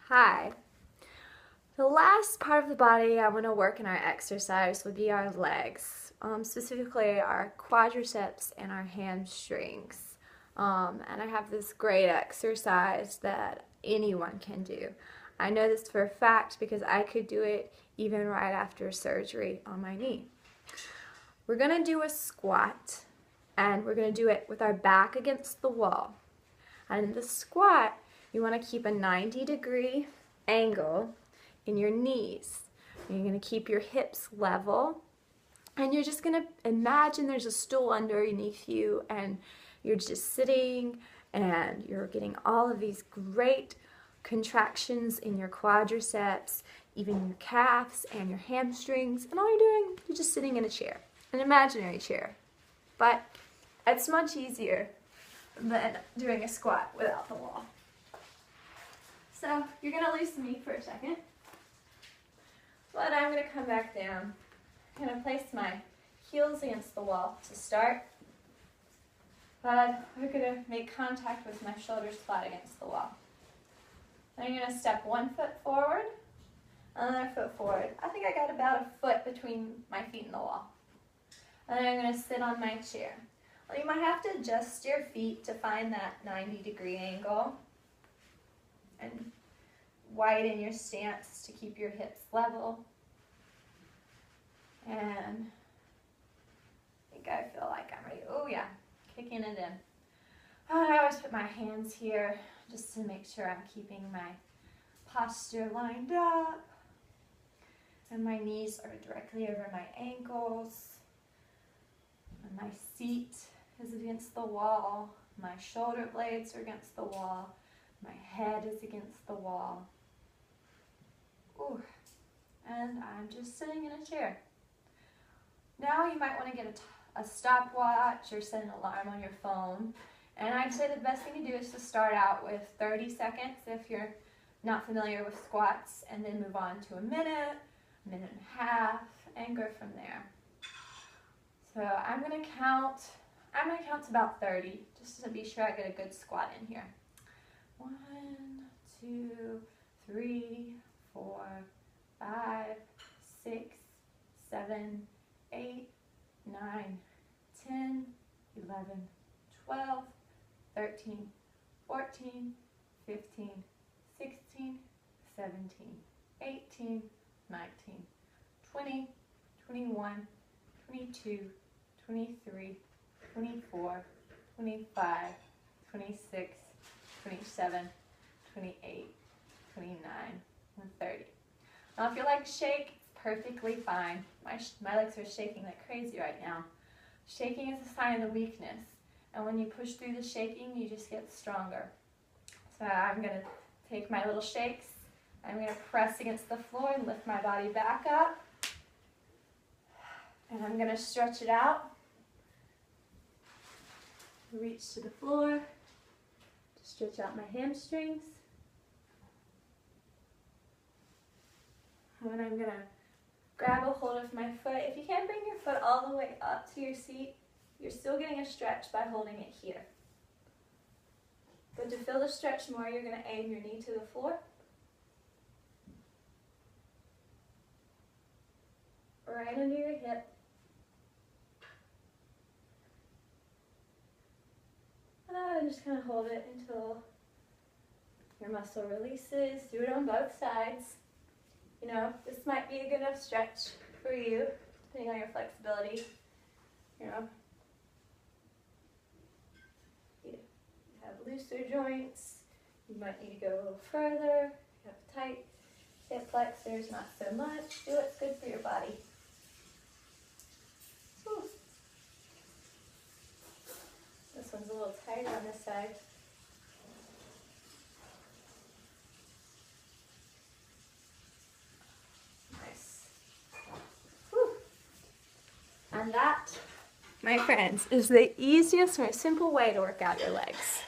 Hi. The last part of the body I want to work in our exercise would be our legs, specifically our quadriceps and our hamstrings. And I have this great exercise that anyone can do. I know this for a fact because I could do it even right after surgery on my knee. We're going to do a squat, and we're going to do it with our back against the wall. And in the squat, you want to keep a 90-degree angle in your knees. You're going to keep your hips level, and you're just going to imagine there's a stool underneath you, and you're just sitting, and you're getting all of these great contractions in your quadriceps, even your calves and your hamstrings, and all you're doing, you're just sitting in a chair, an imaginary chair. But it's much easier than doing a squat without the wall. So you're going to loosen me for a second, but I'm going to come back down. I'm going to place my heels against the wall to start, but we're going to make contact with my shoulders flat against the wall. Then I'm going to step 1 foot forward, another foot forward. I think I got about a foot between my feet and the wall. And then I'm going to sit on my chair. Well, you might have to adjust your feet to find that 90-degree angle and widen your stance to keep your hips level. And I think I feel like I'm ready. Oh yeah, kicking it in. I always put my hands here just to make sure I'm keeping my posture lined up. And my knees are directly over my ankles. And my seat is against the wall. My shoulder blades are against the wall. My head is against the wall. Ooh. And I'm just sitting in a chair. Now you might want to get a stopwatch or set an alarm on your phone. And I'd say the best thing to do is to start out with 30 seconds if you're not familiar with squats, and then move on to a minute and a half, and go from there. So I'm going to count to about 30, just to be sure I get a good squat in here. 1, 2, 3, 4, 5, 6, 7, 8, 9, 10, 11, 12, 13, 14, 15, 16, 17, 18, 19, 20, 21, 22, 23, 24, 25, 26, 27, 28, 29, and 30. Now if you like to shake, it's perfectly fine. My legs are shaking like crazy right now. Shaking is a sign of weakness, and when you push through the shaking, you just get stronger. So I'm going to take my little shakes. I'm going to press against the floor and lift my body back up. And I'm going to stretch it out. Reach to the floor. Stretch out my hamstrings. And then I'm going to grab a hold of my foot. If you can't bring your foot all the way up to your seat, you're still getting a stretch by holding it here. But to feel the stretch more, you're going to aim your knee to the floor. Right under your hip. And just kind of hold it until your muscle releases. Do it on both sides. You know, this might be a good enough stretch for you, depending on your flexibility. You know, you have looser joints, you might need to go a little further. You have tight hip flexors, not so much. Do what's good for your body. Whew. This one's a little tighter on this side. Nice. Whew. And that, my friends, is the easiest, most simple way to work out your legs.